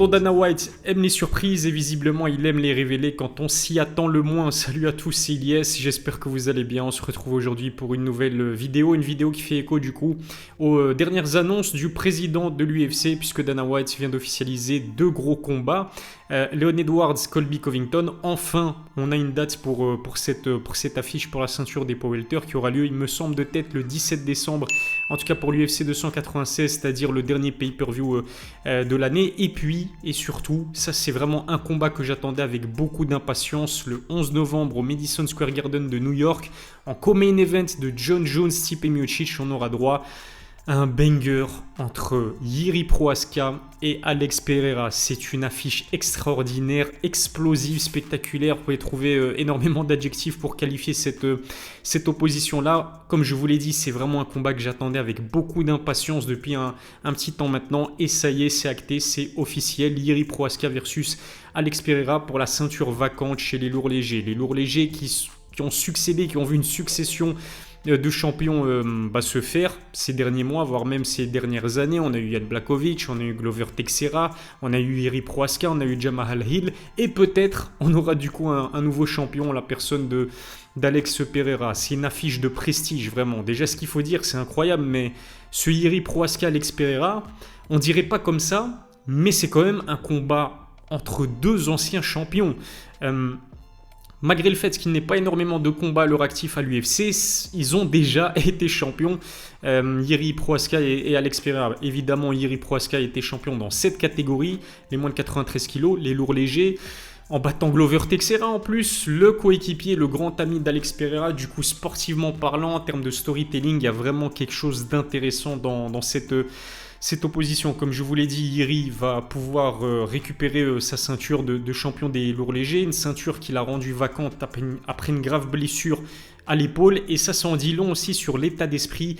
Tonton Dana White aime les surprises et visiblement il aime les révéler quand on s'y attend le moins. Salut à tous, c'est Ilyes, j'espère que vous allez bien. On se retrouve aujourd'hui pour une nouvelle vidéo, qui fait écho du coup aux dernières annonces du président de l'UFC, puisque Dana White vient d'officialiser 2 gros combats. Leon Edwards, Colby Covington. Enfin, on a une date pour cette affiche pour la ceinture des poids welter qui aura lieu, il me semble, de tête le 17 décembre. En tout cas pour l'UFC 296, c'est-à-dire le dernier pay-per-view de l'année. Et puis, et surtout, ça c'est vraiment un combat que j'attendais avec beaucoup d'impatience. Le 11 novembre au Madison Square Garden de New York, en co-main event de Jon Jones, Stipe Miocic, on aura droit un banger entre Jiri Prochazka et Alex Pereira. C'est une affiche extraordinaire, explosive, spectaculaire. Vous pouvez trouver énormément d'adjectifs pour qualifier cette opposition-là. Comme je vous l'ai dit, c'est vraiment un combat que j'attendais avec beaucoup d'impatience depuis un petit temps maintenant. Et ça y est, c'est acté, c'est officiel. Jiri Prochazka versus Alex Pereira pour la ceinture vacante chez les lourds légers. Les lourds légers qui ont succédé, qui ont vu une succession de champions se faire ces derniers mois, voire même ces dernières années. On a eu Jan Blachowicz, on a eu Glover Teixeira, on a eu Jiri Prochazka, on a eu Jamahal Hill, et peut-être on aura du coup un nouveau champion, la personne d'Alex Pereira. C'est une affiche de prestige, vraiment. Déjà, ce qu'il faut dire, c'est incroyable, mais ce Jiri Prochazka, Alex Pereira, on dirait pas comme ça, mais c'est quand même un combat entre 2 anciens champions. Malgré le fait qu'il n'y ait pas énormément de combats à leur actif à l'UFC, ils ont déjà été champions. Jiri Prochazka et Alex Pereira. Évidemment, Jiri Prochazka a été champion dans cette catégorie, les moins de 93 kg, les lourds légers, en battant Glover Teixeira en plus, le coéquipier, le grand ami d'Alex Pereira. Du coup, sportivement parlant, en termes de storytelling, il y a vraiment quelque chose d'intéressant dans cette opposition. Comme je vous l'ai dit, Jiri va pouvoir récupérer sa ceinture de champion des lourds légers, une ceinture qu'il a rendue vacante après une grave blessure à l'épaule. Et ça en dit long aussi sur l'état d'esprit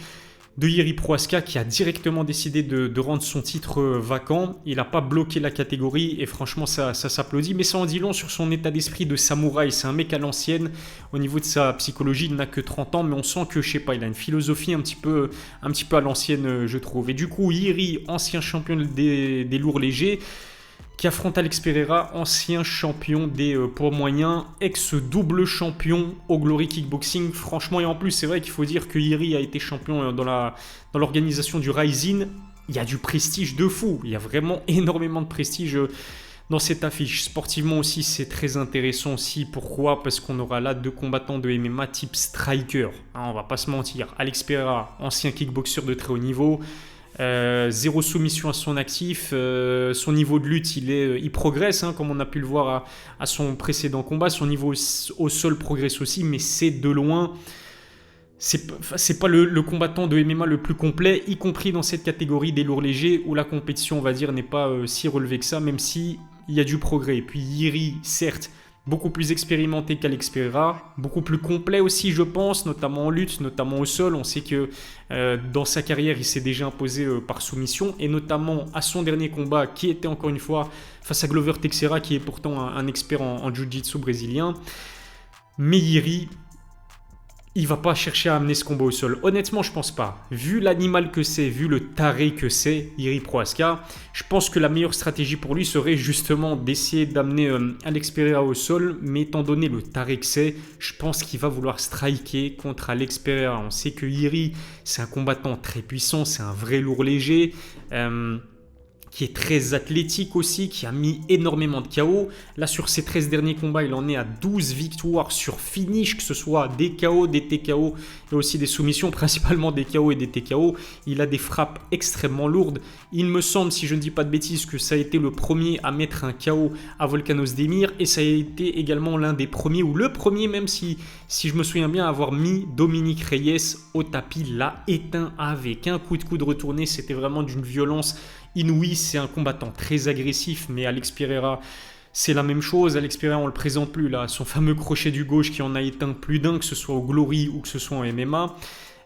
de Jiri Prochazka, qui a directement décidé de rendre son titre vacant. Il n'a pas bloqué la catégorie et franchement ça s'applaudit, mais ça en dit long sur son état d'esprit de samouraï. C'est un mec à l'ancienne. Au niveau de sa psychologie, il n'a que 30 ans, mais on sent que, je sais pas, il a une philosophie un petit peu à l'ancienne, je trouve. Et du coup, Jiri, ancien champion des lourds légers, qui affronte Alex Pereira, ancien champion des poids moyens, ex-double champion au Glory Kickboxing. Franchement, et en plus, c'est vrai qu'il faut dire que Jiri a été champion dans l'organisation du Rising. Il y a du prestige de fou. Il y a vraiment énormément de prestige dans cette affiche. Sportivement aussi, c'est très intéressant aussi. Pourquoi ? Parce qu'on aura là 2 combattants de MMA type striker. On va pas se mentir. Alex Pereira, ancien kickboxer de très haut niveau. 0 soumission à son actif, son niveau de lutte il progresse, comme on a pu le voir à son précédent combat. Son niveau au sol progresse aussi, mais c'est de loin, c'est pas le combattant de MMA le plus complet, y compris dans cette catégorie des lourds légers où la compétition, on va dire, n'est pas si relevée que ça, même si il y a du progrès. Et puis Jiri, certes, beaucoup plus expérimenté qu'Alex Pereira, beaucoup plus complet aussi, je pense, notamment en lutte, notamment au sol. On sait que dans sa carrière, il s'est déjà imposé par soumission, et notamment à son dernier combat, qui était encore une fois face à Glover Teixeira, qui est pourtant un expert en jiu-jitsu brésilien. Mais Jiri, il va pas chercher à amener ce combat au sol. Honnêtement, je pense pas. Vu l'animal que c'est, vu le taré que c'est, Jiri Prochazka, je pense que la meilleure stratégie pour lui serait justement d'essayer d'amener Alex Pereira au sol. Mais étant donné le taré que c'est, je pense qu'il va vouloir striker contre Alex Pereira. On sait que Jiri, c'est un combattant très puissant, c'est un vrai lourd léger. Qui est très athlétique aussi, qui a mis énormément de KO. Là, sur ses 13 derniers combats, il en est à 12 victoires sur finish, que ce soit des KO, des TKO et aussi des soumissions, principalement des KO et des TKO. Il a des frappes extrêmement lourdes. Il me semble, si je ne dis pas de bêtises, que ça a été le premier à mettre un KO à Volkanos Demir, et ça a été également l'un des premiers, ou le premier même, si je me souviens bien, à avoir mis Dominique Reyes au tapis. L'a éteint avec un coup de coude retourné. C'était vraiment d'une violence inouï. C'est un combattant très agressif, mais Alex Pereira, c'est la même chose. Alex Pereira, on le présente plus là, son fameux crochet du gauche qui en a éteint plus d'un, que ce soit au Glory ou que ce soit en MMA.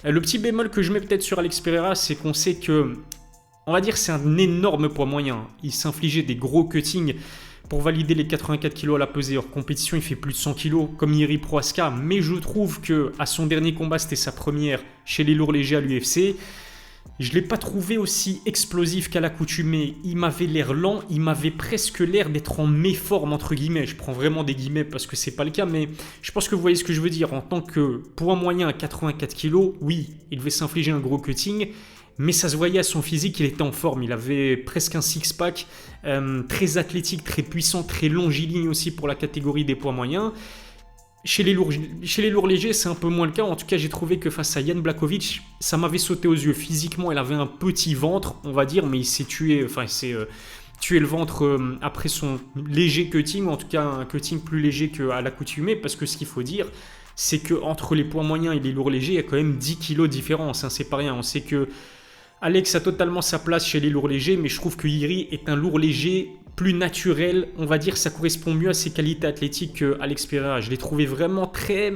Le petit bémol que je mets peut-être sur Alex Pereira, c'est qu'on sait que, on va dire, c'est un énorme poids moyen. Il s'infligeait des gros cuttings pour valider les 84 kg à la pesée. Hors compétition, il fait plus de 100 kg comme Jiri Prochazka, mais je trouve que à son dernier combat, c'était sa première chez les lourds légers à l'UFC. Je ne l'ai pas trouvé aussi explosif qu'à l'accoutumée. Il m'avait l'air lent, il m'avait presque l'air d'être en méforme, entre guillemets. Je prends vraiment des guillemets parce que c'est pas le cas, mais je pense que vous voyez ce que je veux dire. En tant que poids moyen à 84 kg, oui, il devait s'infliger un gros cutting, mais ça se voyait à son physique, il était en forme. Il avait presque un six-pack, très athlétique, très puissant, très longiligne aussi pour la catégorie des poids moyens. Chez les lourds légers, c'est un peu moins le cas. En tout cas, j'ai trouvé que face à Jan Blachowicz, ça m'avait sauté aux yeux. Physiquement, il avait un petit ventre, on va dire, mais il s'est tué, tué le ventre après son léger cutting, ou en tout cas un cutting plus léger qu'à l'accoutumée, parce que ce qu'il faut dire, c'est qu'entre les poids moyens et les lourds légers, il y a quand même 10 kilos de différence, hein, c'est pas rien. On sait que Alex a totalement sa place chez les lourds légers, mais je trouve que Jiri est un lourd léger plus naturel. On va dire que ça correspond mieux à ses qualités athlétiques qu'Alex Pereira. Je l'ai trouvé vraiment très...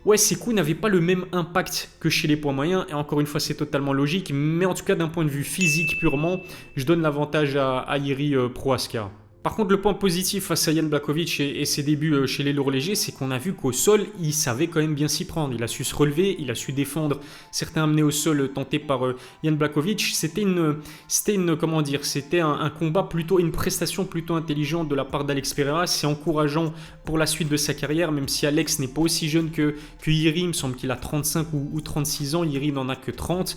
Ouais, ses coups n'avaient pas le même impact que chez les poids moyens. Et encore une fois, c'est totalement logique. Mais en tout cas, d'un point de vue physique purement, je donne l'avantage à Jiri Prohaska. Par contre, le point positif face à Jan Blachowicz et ses débuts chez les lourds légers, c'est qu'on a vu qu'au sol, il savait quand même bien s'y prendre. Il a su se relever, il a su défendre certains amenés au sol tentés par Jan Blachowicz. C'était un combat plutôt, une prestation plutôt intelligente de la part d'Alex Pereira. C'est encourageant pour la suite de sa carrière, même si Alex n'est pas aussi jeune que Jiri. Il me semble qu'il a 35 ou 36 ans, Jiri n'en a que 30.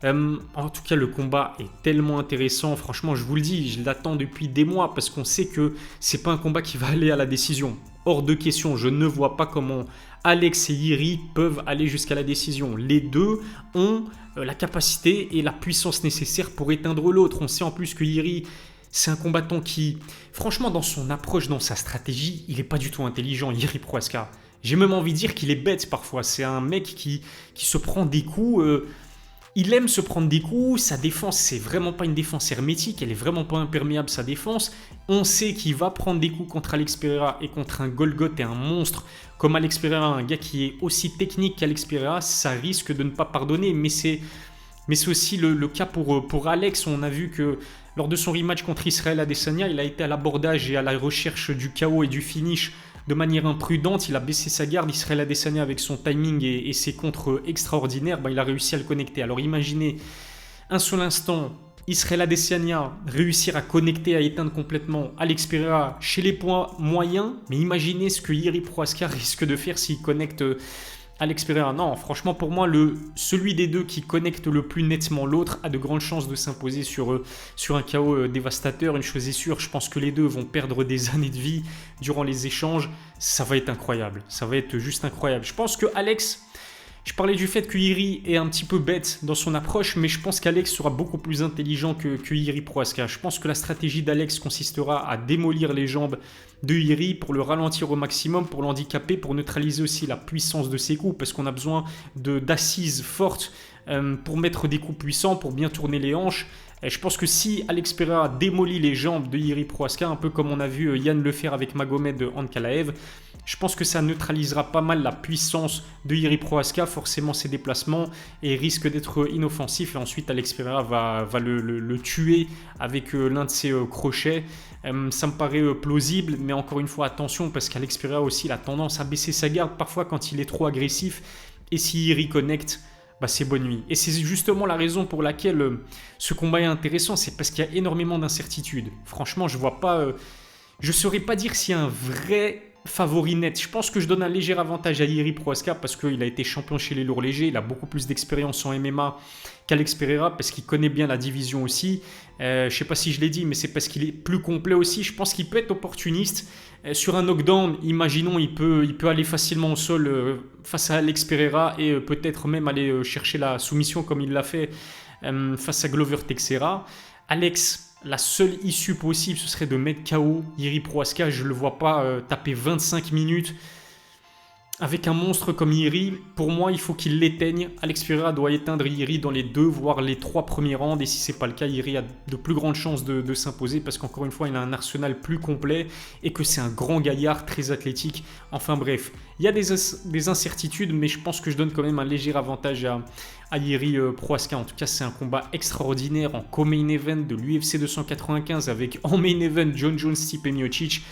En tout cas, le combat est tellement intéressant. Franchement, je vous le dis, je l'attends depuis des mois parce qu'on sait que c'est pas un combat qui va aller à la décision. Hors de question, je ne vois pas comment Alex et Jiri peuvent aller jusqu'à la décision. Les deux ont la capacité et la puissance nécessaire pour éteindre l'autre. On sait en plus que Jiri, c'est un combattant qui, franchement, dans son approche, dans sa stratégie, il n'est pas du tout intelligent, Jiri Prohaska. J'ai même envie de dire qu'il est bête parfois. C'est un mec qui se prend des coups... Il aime se prendre des coups, sa défense, c'est vraiment pas une défense hermétique, elle est vraiment pas imperméable sa défense. On sait qu'il va prendre des coups contre Alex Pereira et contre un Golgoth et un monstre comme Alex Pereira, un gars qui est aussi technique qu'Alex Pereira, ça risque de ne pas pardonner, mais c'est aussi le cas pour Alex. On a vu que lors de son rematch contre Israël Adesanya, il a été à l'abordage et à la recherche du chaos et du finish de manière imprudente. Il a baissé sa garde. Israël Adesanya, avec son timing et ses contres extraordinaires, il a réussi à le connecter. Alors imaginez un seul instant Israël Adesanya réussir à connecter, à éteindre complètement Alex Pereira chez les poids moyens, mais imaginez ce que Jiri Prohaska risque de faire s'il connecte Alex Pereira. Non, franchement, pour moi, celui des deux qui connecte le plus nettement l'autre a de grandes chances de s'imposer sur un KO dévastateur. Une chose est sûre, je pense que les deux vont perdre des années de vie durant les échanges. Ça va être incroyable. Ça va être juste incroyable. Je pense que Alex... Je parlais du fait que Jiri est un petit peu bête dans son approche, mais je pense qu'Alex sera beaucoup plus intelligent que Jiri Prohaska. Je pense que la stratégie d'Alex consistera à démolir les jambes de Jiri pour le ralentir au maximum, pour l'handicaper, pour neutraliser aussi la puissance de ses coups, parce qu'on a besoin d'assises fortes pour mettre des coups puissants, pour bien tourner les hanches. Et je pense que si Alex Pereira démolit les jambes de Jiri Prohaska, un peu comme on a vu Yann le faire avec Magomed Ankalaev, je pense que ça neutralisera pas mal la puissance de Jiri Prohaska, forcément ses déplacements, et risque d'être inoffensif. Et ensuite, Alex Pereira va le tuer avec l'un de ses crochets. Ça me paraît plausible, mais encore une fois, attention, parce qu'Alex Pereira aussi il a tendance à baisser sa garde parfois quand il est trop agressif. Et si Jiri connecte, c'est bonne nuit. Et c'est justement la raison pour laquelle ce combat est intéressant, c'est parce qu'il y a énormément d'incertitudes. Franchement, je vois pas... je ne saurais pas dire s'il y a un vrai favori net. Je pense que je donne un léger avantage à Jiri Prohaska parce qu'il a été champion chez les lourds légers, il a beaucoup plus d'expérience en MMA qu'Alex Pereira parce qu'il connaît bien la division aussi. Je ne sais pas si je l'ai dit, mais c'est parce qu'il est plus complet aussi. Je pense qu'il peut être opportuniste. Sur un knockdown, imaginons, il peut aller facilement au sol face à Alex Pereira et peut-être même aller chercher la soumission comme il l'a fait face à Glover Teixeira. Alex, la seule issue possible, ce serait de mettre KO Jiri Prohaska. Je ne le vois pas taper 25 minutes avec un monstre comme Jiri. Pour moi, il faut qu'il l'éteigne. Alex Pereira doit éteindre Jiri dans les 2, voire les 3 premiers rounds. Et si ce n'est pas le cas, Jiri a de plus grandes chances de s'imposer parce qu'encore une fois, il a un arsenal plus complet et que c'est un grand gaillard très athlétique. Enfin bref, il y a des incertitudes, mais je pense que je donne quand même un léger avantage à Jiri Prohaska. En tout cas, c'est un combat extraordinaire en co-main event de l'UFC 295 avec en main event Jon Jones, Stipe Miocic.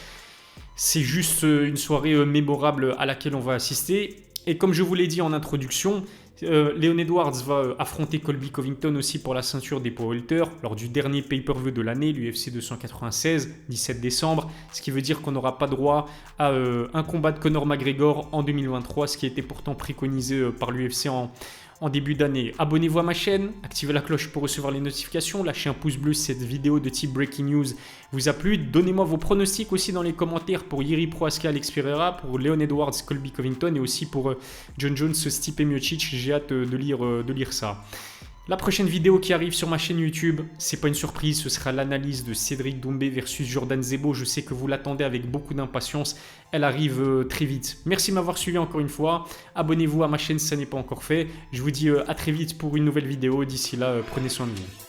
C'est juste une soirée mémorable à laquelle on va assister. Et comme je vous l'ai dit en introduction, Leon Edwards va affronter Colby Covington aussi pour la ceinture des poids welter lors du dernier pay-per-view de l'année, l'UFC 296, 17 décembre, ce qui veut dire qu'on n'aura pas droit à un combat de Conor McGregor en 2023, ce qui était pourtant préconisé par l'UFC en début d'année. Abonnez-vous à ma chaîne, activez la cloche pour recevoir les notifications, lâchez un pouce bleu si cette vidéo de type Breaking News vous a plu. Donnez-moi vos pronostics aussi dans les commentaires pour Jiri Prochazka, Alex Pereira, pour Leon Edwards, Colby Covington et aussi pour John Jones, Stipe Miocic. J'ai hâte de lire ça. La prochaine vidéo qui arrive sur ma chaîne YouTube, c'est pas une surprise, ce sera l'analyse de Cédric Doumbé versus Jordan Zebo. Je sais que vous l'attendez avec beaucoup d'impatience, elle arrive très vite. Merci de m'avoir suivi encore une fois, abonnez-vous à ma chaîne si ça n'est pas encore fait. Je vous dis à très vite pour une nouvelle vidéo, d'ici là, prenez soin de vous.